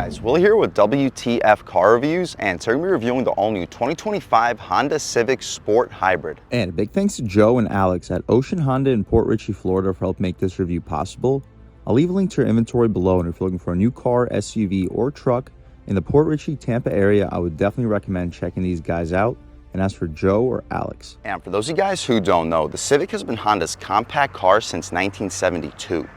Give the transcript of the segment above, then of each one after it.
guys, Will here with W.T.F car reviews, and today we're reviewing the all-new 2025 Honda Civic Sport Hybrid. And a big thanks to Joe and Alex at Ocean Honda in Port Richey, Florida for helping make this review possible. I'll leave a link to your inventory below, and if you're looking for a new car, SUV, or truck in the Port Richey, Tampa area, I would definitely recommend checking these guys out. And as for Joe or Alex. And for those of you guys who don't know, the Civic has been Honda's compact car since 1972.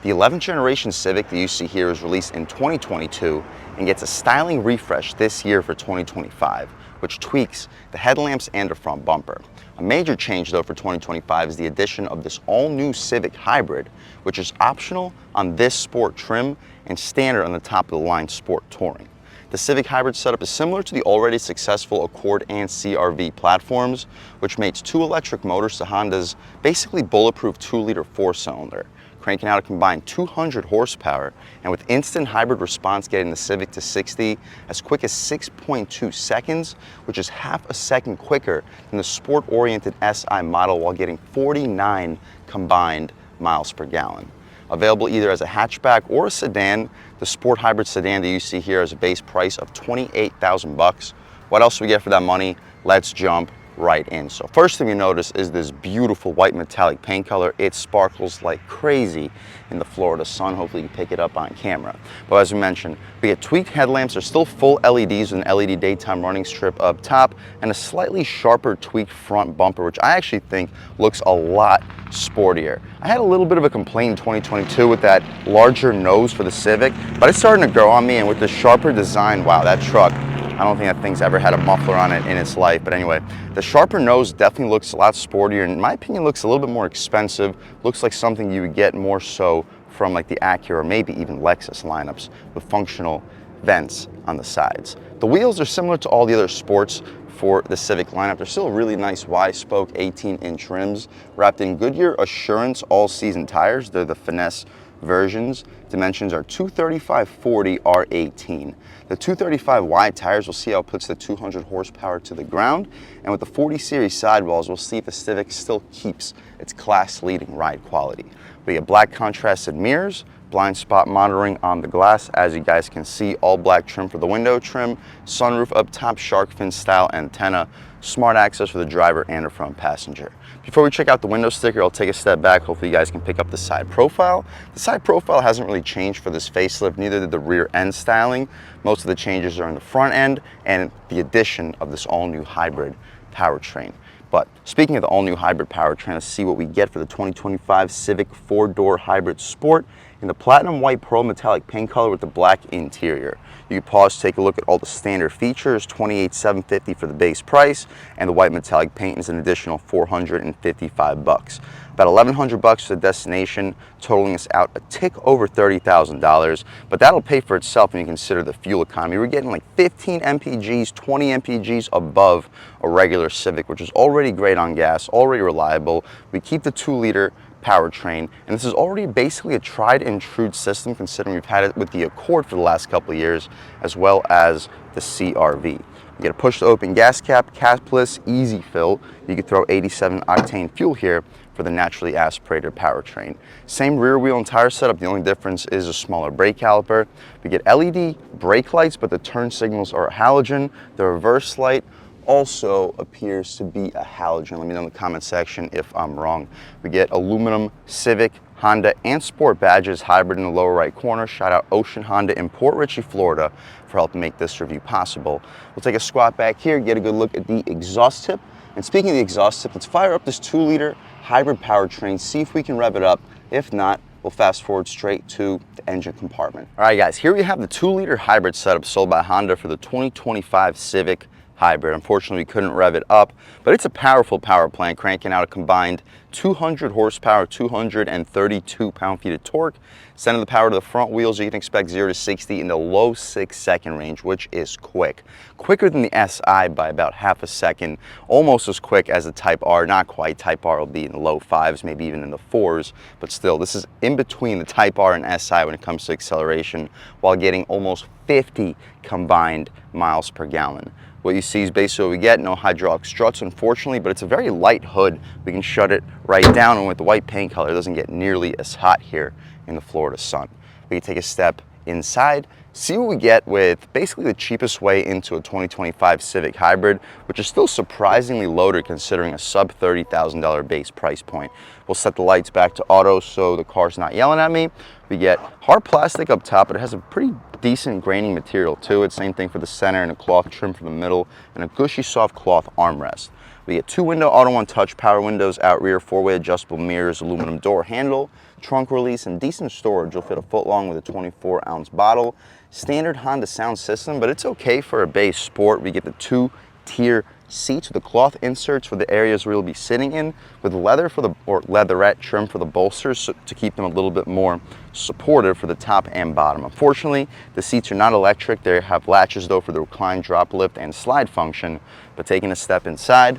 The 11th generation Civic that you see here is released in 2022 and gets a styling refresh this year for 2025, which tweaks the headlamps and the front bumper. A major change though for 2025 is the addition of this all-new Civic Hybrid, which is optional on this Sport trim and standard on the top of the line Sport Touring. The Civic Hybrid setup is similar to the already successful Accord and CR-V platforms, which mates two electric motors to Honda's basically bulletproof 2-liter 4-cylinder, cranking out a combined 200 horsepower, and with instant hybrid response getting the Civic to 60 as quick as 6.2 seconds, which is half a second quicker than the sport-oriented SI model, while getting 49 combined miles per gallon. Available either as a hatchback or a sedan, the Sport Hybrid sedan that you see here has a base price of $28,000. What else do we get for that money? Let's jump right in. So first thing you notice is this beautiful white metallic paint color. It sparkles like crazy in the Florida sun. Hopefully you can pick it up on camera. But as we mentioned, we get tweaked headlamps. They're still full LEDs with an LED daytime running strip up top and a slightly sharper tweaked front bumper, which I actually think looks a lot sportier. I had a little bit of a complaint in 2022 with that larger nose for the Civic, but it's starting to grow on me, and with the sharper design, wow, that truck, I don't think that thing's ever had a muffler on it in its life. But anyway, the sharper nose definitely looks a lot sportier, and in my opinion looks a little bit more expensive. Looks like something you would get more so from like the Acura or maybe even Lexus lineups with functional vents on the sides. The wheels are similar to all the other sports for the Civic lineup. They're still really nice Y-spoke 18-inch rims wrapped in Goodyear Assurance all-season tires. They're the finesse versions. Dimensions are 235/40 R18. The 235 wide tires, we'll see how it puts the 200 horsepower to the ground, and with the 40 series sidewalls, we'll see if the Civic still keeps its class-leading ride quality. We get black contrasted mirrors, blind spot monitoring on the glass, as you guys can see, all black trim for the window trim, sunroof up top, shark fin style antenna, smart access for the driver and the front passenger. Before we check out the window sticker, I'll take a step back. Hopefully you guys can pick up the side profile. The side profile hasn't really changed for this facelift, neither did the rear end styling. Most of the changes are in the front end and the addition of this all-new hybrid powertrain. But speaking of the all-new hybrid powertrain, let's see what we get for the 2025 Civic 4-door Hybrid Sport in the platinum white pearl metallic paint color with the black interior. You can pause, take a look at all the standard features. $28,750 for the base price, and the white metallic paint is an additional $455. About $1,100 for the destination, totaling us out a tick over $30,000, but that'll pay for itself when you consider the fuel economy. We're getting like 15 mpgs, 20 mpgs above a regular Civic, which is already great on gas, already reliable. We keep the 2-liter powertrain, and this is already basically a tried and true system, considering we've had it with the Accord for the last couple of years, as well as the CR-V. You get a push to open gas cap, capless, easy fill. You can throw 87 octane fuel here for the naturally aspirated powertrain. Same rear wheel and tire setup. The only difference is a smaller brake caliper. We get LED brake lights, but the turn signals are halogen. The reverse light also appears to be a halogen. Let me know in the comment section if I'm wrong. We get aluminum Civic, Honda, and Sport badges hybrid in the lower right corner. Shout out Ocean Honda in Port Richey, Florida for helping make this review possible. We'll take a squat back here, get a good look at the exhaust tip. And speaking of the exhaust tip, let's fire up this 2-liter hybrid powertrain, see if we can rev it up. If not, we'll fast forward straight to the engine compartment. All right guys, here we have the 2-liter hybrid setup sold by Honda for the 2025 Civic Hybrid. Unfortunately, we couldn't rev it up, but it's a powerful power plant, cranking out a combined 200 horsepower, 232 pound-feet of torque. Sending the power to the front wheels, you can expect 0 to 60 in the low 6-second range, which is quick. Quicker than the SI by about half a second, almost as quick as the Type R. Not quite. Type R will be in the low 5s, maybe even in the 4s, but still, this is in between the Type R and SI when it comes to acceleration, while getting almost 50 combined miles per gallon. What you see is basically what we get. No hydraulic struts, unfortunately, but it's a very light hood. We can shut it right down, and with the white paint color, it doesn't get nearly as hot here in the Florida sun. We can take a step inside, See what we get with basically the cheapest way into a 2025 Civic Hybrid, which is still surprisingly loaded considering a sub $30,000 base price point. We'll set the lights back to auto so the car's not yelling at me. We get hard plastic up top, but it has a pretty decent graining material to it. Same thing for the center, and a cloth trim for the middle, and a gushy soft cloth armrest. We get 2-window auto-on touch power windows, out rear 4-way adjustable mirrors, aluminum door handle, trunk release, and decent storage. You'll fit a foot long with a 24-ounce bottle. Standard Honda sound system, but it's okay for a base sport. We get the 2-tier seats with the cloth inserts for the areas where you'll be sitting in, with leather for the, or leatherette trim for the bolsters to keep them a little bit more supportive for the top and bottom. Unfortunately, the seats are not electric. They have latches though for the recline, drop, lift, and slide function. But taking a step inside,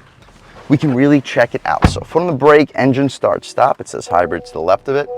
we can really check it out. So foot on the brake, engine start, stop. It says hybrid to the left of it,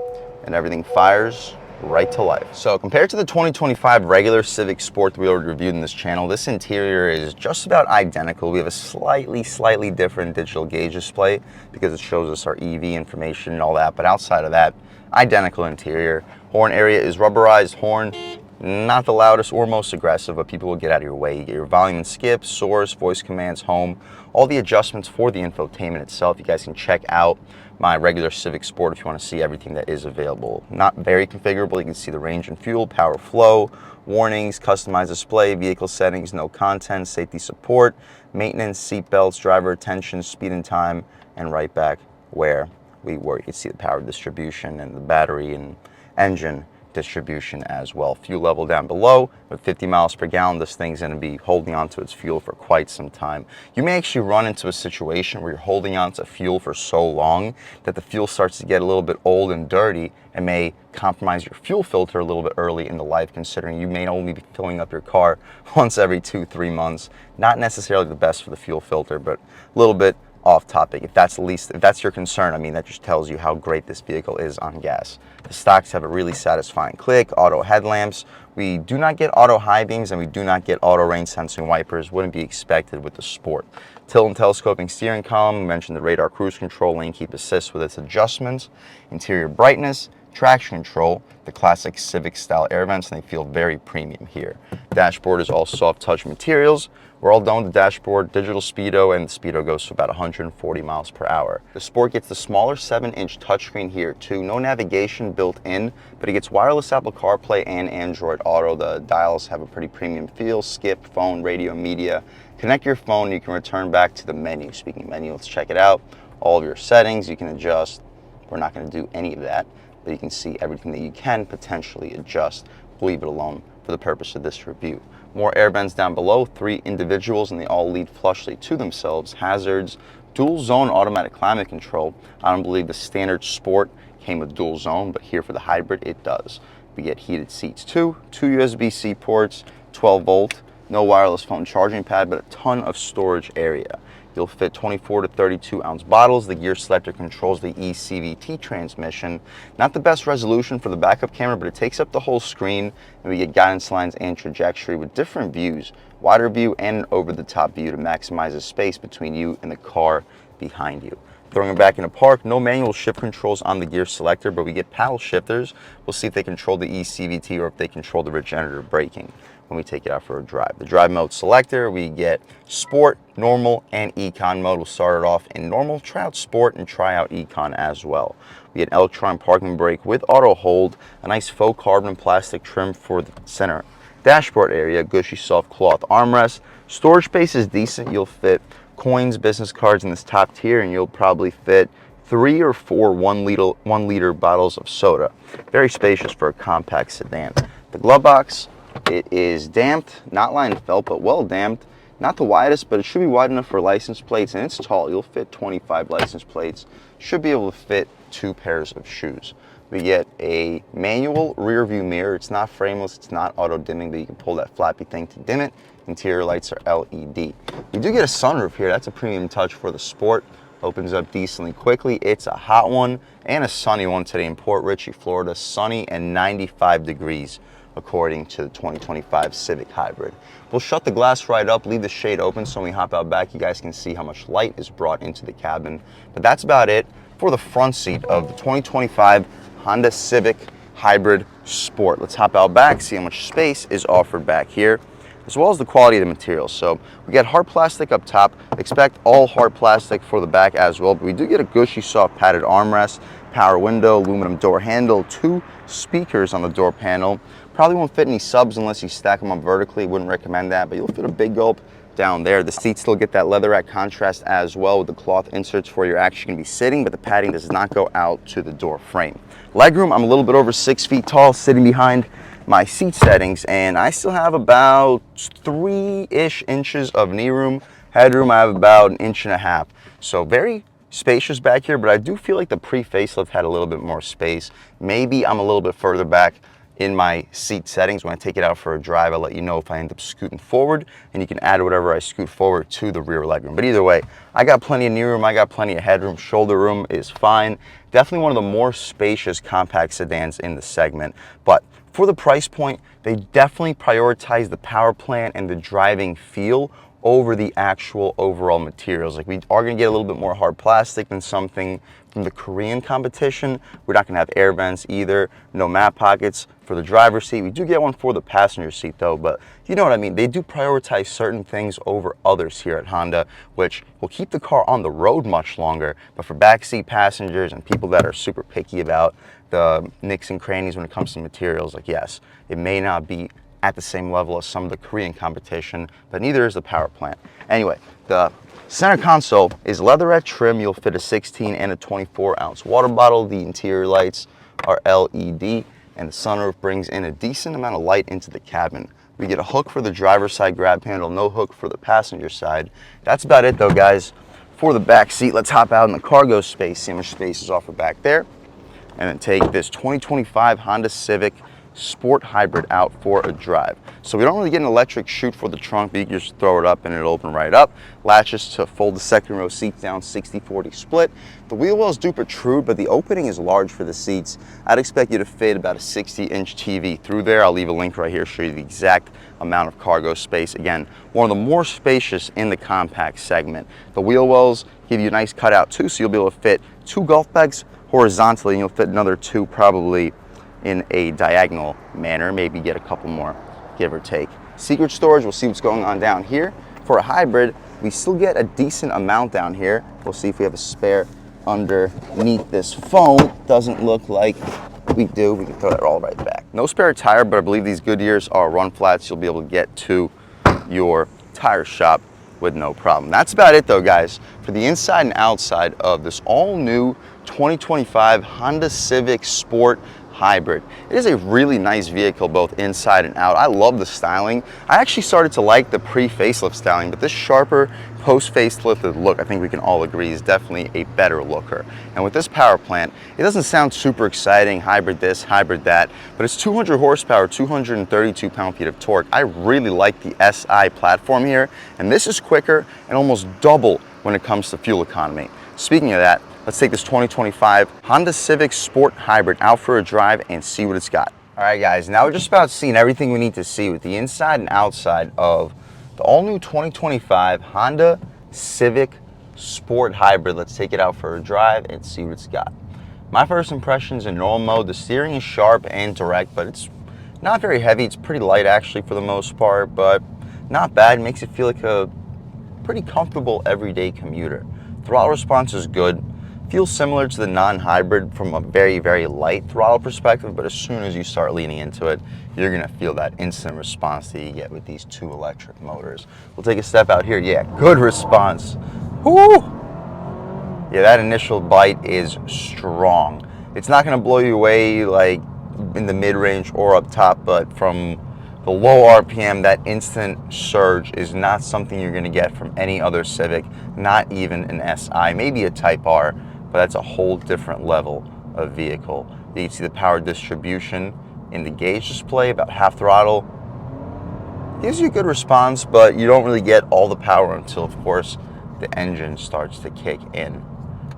and everything fires right to life. So compared to the 2025 regular Civic Sport that we already reviewed in this channel, this interior is just about identical. We have a slightly different digital gauge display because it shows us our EV information and all that, but outside of that, identical interior. Horn area is rubberized horn, not the loudest or most aggressive, but people will get out of your way. You get your volume and skip, source, voice commands, home, all the adjustments for the infotainment itself. You guys can check out my regular Civic Sport if you want to see everything that is available. Not very configurable. You can see the range and fuel, power flow, warnings, customized display, vehicle settings, no content, safety support, maintenance, seat belts, driver attention, speed and time, and right back where we were. You can see the power distribution and the battery and engine distribution as well. Fuel level down below, with 50 miles per gallon, this thing's going to be holding on to its fuel for quite some time. You may actually run into a situation where you're holding on to fuel for so long that the fuel starts to get a little bit old and dirty and may compromise your fuel filter a little bit early in the life, considering you may only be filling up your car once every 2-3 months. Not necessarily the best for the fuel filter, but a little bit off topic. If that's your concern, I mean, that just tells you how great this vehicle is on gas. The stocks have a really satisfying click, auto headlamps. We do not get auto high beams, and we do not get auto rain sensing wipers. Wouldn't be expected with the Sport. Tilt and telescoping steering column. We mentioned the radar cruise control, lane keep assist with its adjustments, interior brightness, traction control, the classic Civic style air vents, and they feel very premium here. Dashboard is all soft touch materials. We're all done with the dashboard, digital speedo, and the speedo goes to about 140 miles per hour. The Sport gets the smaller 7-inch touchscreen here too. No navigation built in, but it gets wireless Apple CarPlay and Android Auto. The dials have a pretty premium feel, skip, phone, radio, media. Connect your phone, you can return back to the menu. Speaking of menu, let's check it out. All of your settings you can adjust. We're not going to do any of that, but you can see everything that you can potentially adjust. We'll leave it alone for the purpose of this review. More air vents down below, 3 individuals, and they all lead flushly to themselves. Hazards, dual zone automatic climate control. I don't believe the standard Sport came with dual zone, but here for the hybrid it does. We get heated seats too, 2 USB-C ports, 12 volt, no wireless phone charging pad, but a ton of storage area. You'll fit 24 to 32 ounce bottles. The gear selector controls the eCVT transmission. Not the best resolution for the backup camera, but it takes up the whole screen, and we get guidance lines and trajectory with different views, wider view and an over-the-top view to maximize the space between you and the car behind you. Throwing it back into park, no manual shift controls on the gear selector, but we get paddle shifters. We'll see if they control the eCVT or if they control the regenerative braking when we take it out for a drive. The drive mode selector, we get Sport, normal, and Econ mode. We'll start it off in normal, try out Sport, and try out Econ as well. We get electronic parking brake with auto hold, a nice faux carbon plastic trim for the center dashboard area, gushy soft cloth armrest. Storage space is decent. You'll fit coins, business cards in this top tier, and you'll probably fit 3 or 4 1 liter bottles of soda. Very spacious for a compact sedan. The glove box, it is damped, not lined felt, but well damped. Not the widest, but it should be wide enough for license plates, and it's tall. You'll fit 25 license plates. Should be able to fit 2 pairs of shoes. We get a manual rear view mirror. It's not frameless, it's not auto dimming, but you can pull that flappy thing to dim it. Interior lights are LED. We do get a sunroof here. That's a premium touch for the Sport. Opens up decently quickly. It's a hot one and a sunny one today in Port Richey, Florida. Sunny and 95 degrees according to the 2025 Civic Hybrid. We'll shut the glass right up, leave the shade open, so when we hop out back, you guys can see how much light is brought into the cabin. But that's about it for the front seat of the 2025 Honda Civic Hybrid Sport. Let's hop out back, see how much space is offered back here, as well as the quality of the material. So we get hard plastic up top. Expect all hard plastic for the back as well, but we do get a gushy, soft padded armrest, power window, aluminum door handle, 2 speakers on the door panel. Probably won't fit any subs unless you stack them up vertically. Wouldn't recommend that, but you'll fit a big gulp down there. The seats still get that leatherette contrast as well with the cloth inserts for you're actually going to be sitting, but the padding does not go out to the door frame. Legroom, I'm a little bit over 6 feet tall, sitting behind my seat settings, and I still have about 3-ish inches of knee room. Headroom, I have about 1.5 inches. So very spacious back here, but I do feel like the pre-facelift had a little bit more space. Maybe I'm a little bit further back in my seat settings. When I take it out for a drive, I'll let you know if I end up scooting forward, and you can add whatever I scoot forward to the rear legroom. But either way, I got plenty of knee room, I got plenty of headroom. Shoulder room is fine. Definitely one of the more spacious compact sedans in the segment. But for the price point, they definitely prioritize the power plant and the driving feel over the actual overall materials. Like, we are going to get a little bit more hard plastic than something from the Korean competition. We're not going to have air vents either, no mat pockets for the driver's seat. We do get one for the passenger seat though, but you know what I mean. They do prioritize certain things over others here at Honda, which will keep the car on the road much longer. But for backseat passengers and people that are super picky about the nicks and crannies when it comes to materials, like, yes, it may not be at the same level as some of the Korean competition, but neither is the power plant. Anyway, the center console is leatherette trim. You'll fit a 16 and a 24-ounce water bottle. The interior lights are LED, and the sunroof brings in a decent amount of light into the cabin. We get a hook for the driver's side grab handle, no hook for the passenger side. That's about it though, guys. For the back seat, let's hop out in the cargo space, see how much space is offered back there, and then take this 2025 Honda Civic Sport Hybrid out for a drive. So we don't really get an electric chute for the trunk, but you can just throw it up and it'll open right up. Latches to fold the second row seats down, 60-40 split. The wheel wells do protrude, but the opening is large for the seats. I'd expect you to fit about a 60-inch TV through there. I'll leave a link right here, show you the exact amount of cargo space. Again, one of the more spacious in the compact segment. The wheel wells give you a nice cutout too, so you'll be able to fit 2 golf bags horizontally, and you'll fit another 2 probably in a diagonal manner, maybe get a couple more, give or take. Secret storage, we'll see what's going on down here. For a hybrid, we still get a decent amount down here. We'll see if we have a spare underneath this foam. Doesn't look like we do. We can throw that all right back. No spare tire, but I believe these Goodyears are run flats. You'll be able to get to your tire shop with no problem. That's about it though, guys, for the inside and outside of this all new 2025 Honda Civic Sport Hybrid. It is a really nice vehicle both inside and out. I love the styling. I actually started to like the pre-facelift styling, but this sharper post-facelifted look, I think we can all agree, is definitely a better looker. And with this power plant, it doesn't sound super exciting, hybrid this, hybrid that, but it's 200 horsepower, 232 pound-feet of torque. I really like the SI platform here, and this is quicker and almost double when it comes to fuel economy. Speaking of that, let's take this 2025 Honda Civic Sport Hybrid out for a drive and see what it's got. All right, guys, now we're just about seeing everything we need to see with the inside and outside of the all-new 2025 Honda Civic Sport Hybrid. Let's take it out for a drive and see what it's got. My first impressions in normal mode, the steering is sharp and direct, but it's not very heavy. It's pretty light, actually, for the most part, but not bad. It makes it feel like a pretty comfortable everyday commuter. Throttle response is good. Feels similar to the non-hybrid from a very, very light throttle perspective, but as soon as you start leaning into it, you're gonna feel that instant response that you get with these 2 electric motors. We'll take a step out here. Yeah, good response. Whoo! Yeah, that initial bite is strong. It's not gonna blow you away like in the mid-range or up top, but from the low RPM, that instant surge is not something you're gonna get from any other Civic, not even an SI, maybe a Type R, but that's a whole different level of vehicle. You can see the power distribution in the gauge display, about half throttle. Gives you a good response, but you don't really get all the power until, of course, the engine starts to kick in.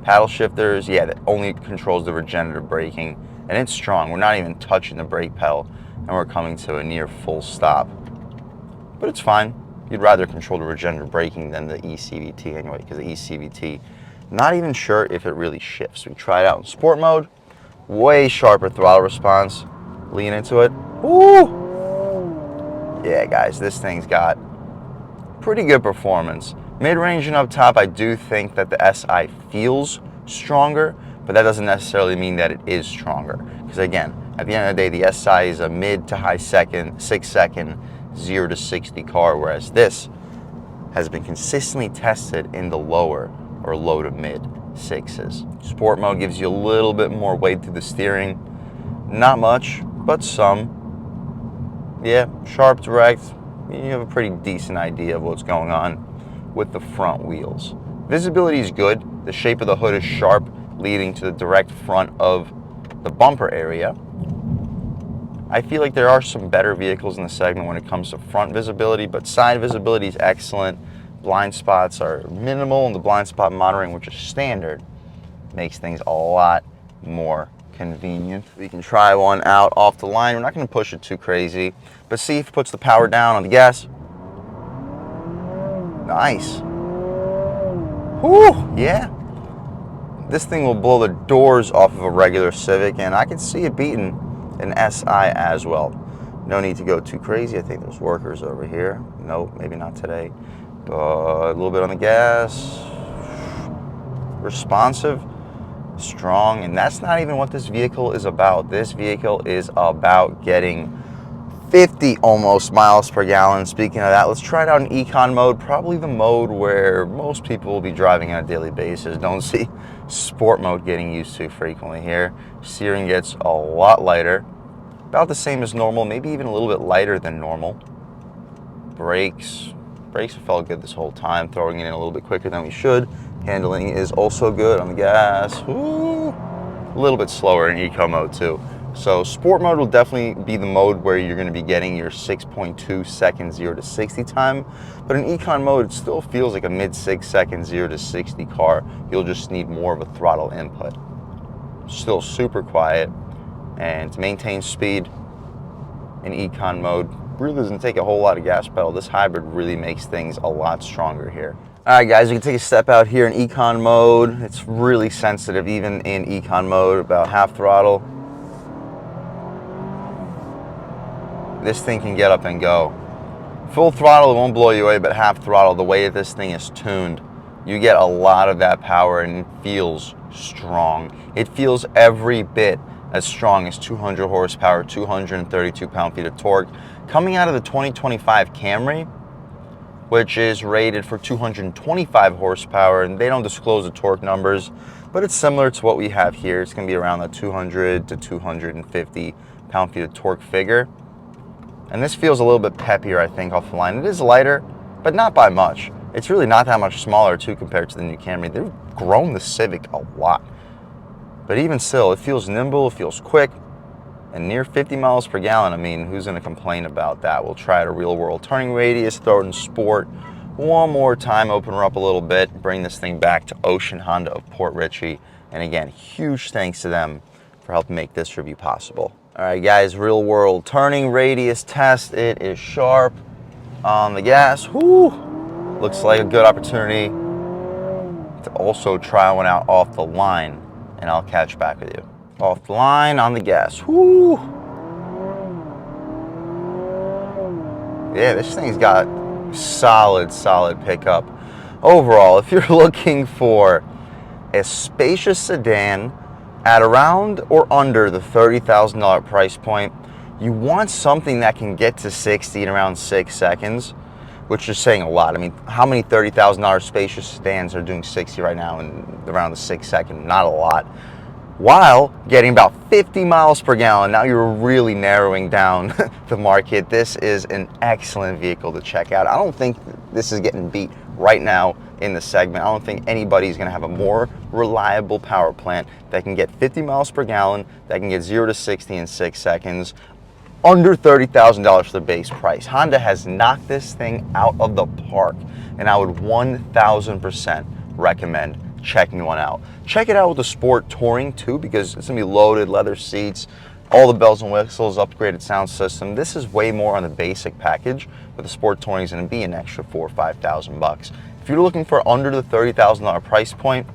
Paddle shifters, yeah, that only controls the regenerative braking, and it's strong. We're not even touching the brake pedal, and we're coming to a near full stop. But it's fine. You'd rather control the regenerative braking than the eCVT anyway, because the eCVT, not even sure if it really shifts. We tried it out in sport mode, way sharper throttle response, Lean into it. Woo! Yeah, guys, this thing's got pretty good performance. Mid-range and up top, I do think that the SI feels stronger, but that doesn't necessarily mean that it is stronger. Because again, at the end of the day, the SI is a mid to high 6 second 0 to 60 car, whereas this has been consistently tested in the lower or low to mid 6s. Sport mode gives you a little bit more weight through the steering. Not much, but some. Yeah, sharp, direct. You have a pretty decent idea of what's going on with the front wheels. Visibility is good. The shape of the hood is sharp, leading to the direct front of the bumper area. I feel like there are some better vehicles in the segment when it comes to front visibility, but side visibility is excellent. Blind spots are minimal, and the blind spot monitoring, which is standard, makes things a lot more convenient. We can try one out off the line. We're not going to push it too crazy, but see if it puts the power down on the gas. Nice. Whew, yeah. This thing will blow the doors off of a regular Civic, and I can see it beating an SI as well. No need to go too crazy. I think there's workers over here. Nope, maybe not today. But a little bit on the gas. Responsive, strong, and that's not even what this vehicle is about. This vehicle is about getting 50 almost miles per gallon. Speaking of that, let's try it out in econ mode, probably the mode where most people will be driving on a daily basis. Don't see sport mode getting used to frequently here. Steering gets a lot lighter, about the same as normal, maybe even a little bit lighter than normal. Brakes have felt good this whole time, throwing it in a little bit quicker than we should. Handling is also good on the gas. Ooh, a little bit slower in eco mode too. So sport mode will definitely be the mode where you're going to be getting your 6.2 second 0 to 60 time. But in econ mode, it still feels like a mid 6 second 0 to 60 car. You'll just need more of a throttle input. Still super quiet, and to maintain speed in econ mode really doesn't take a whole lot of gas pedal. This hybrid really makes things a lot stronger here. All right, guys, we can take a step out here in econ mode. It's really sensitive even in econ mode, about half throttle. This thing can get up and go. Full throttle, it won't blow you away, but half throttle, the way that this thing is tuned, you get a lot of that power, and it feels strong. It feels every bit as strong as 200 horsepower, 232 pound-feet of torque. Coming out of the 2025 Camry, which is rated for 225 horsepower, and they don't disclose the torque numbers, but it's similar to what we have here. It's going to be around the 200 to 250 pound-feet of torque figure. And this feels a little bit peppier, I think, off the line. It is lighter, but not by much. It's really not that much smaller, too, compared to the new Camry. They've grown the Civic a lot. But even still, it feels nimble, it feels quick, and near 50 miles per gallon. I mean, who's going to complain about that? We'll try it a real-world turning radius, throw it in sport. One more time, open her up a little bit, bring this thing back to Ocean Honda of Port Richey. And again, huge thanks to them for helping make this review possible. All right, guys, real-world turning radius test. It is sharp on the gas. Whew. Looks like a good opportunity to also try one out off the line, and I'll catch back with you. Off the line on the gas. Whoo! Yeah, this thing's got solid pickup. Overall, if you're looking for a spacious sedan at around or under the $30,000 price point, you want something that can get to 60 in around 6 seconds, which is saying a lot. I mean, how many $30,000 spacious sedans are doing 60 right now in around the 6 second? Not a lot. While getting about 50 miles per gallon. Now you're really narrowing down the market. This is an excellent vehicle to check out. I don't think this is getting beat right now in the segment. I don't think anybody's gonna have a more reliable power plant that can get 50 miles per gallon, that can get 0 to 60 in 6 seconds, under $30,000 for the base price. Honda has knocked this thing out of the park, and I would 1000% recommend checking one out. Check it out with the Sport Touring too, because it's gonna be loaded, leather seats, all the bells and whistles, upgraded sound system. This is way more on the basic package, but the Sport Touring is gonna be an extra $4,000 or $5,000. If you're looking for under the $30,000 price point,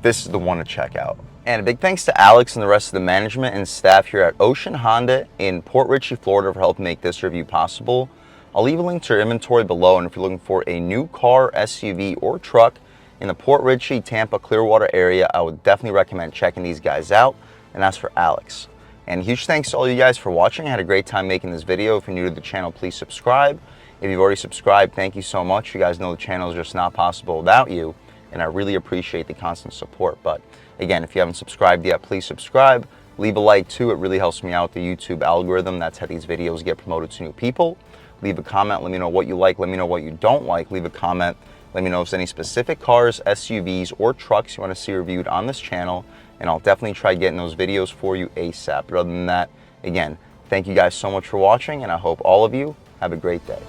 this is the one to check out. And a big thanks to Alex and the rest of the management and staff here at Ocean Honda in Port Richey, Florida for helping make this review possible. I'll leave a link to your inventory below, and if you're looking for a new car, SUV, or truck in the Port Richey, Tampa, Clearwater area, I would definitely recommend checking these guys out, and that's for Alex. And huge thanks to all you guys for watching. I had a great time making this video. If you're new to the channel, please subscribe. If you've already subscribed, thank you so much. You guys know the channel is just not possible without you, and I really appreciate the constant support. But again, if you haven't subscribed yet, please subscribe. Leave a like too. It really helps me out, the YouTube algorithm. That's how these videos get promoted to new people. Leave a comment. Let me know what you like. Let me know what you don't like. Leave a comment. Let me know if there's any specific cars, SUVs, or trucks you want to see reviewed on this channel, and I'll definitely try getting those videos for you ASAP. But other than that, again, thank you guys so much for watching, and I hope all of you have a great day.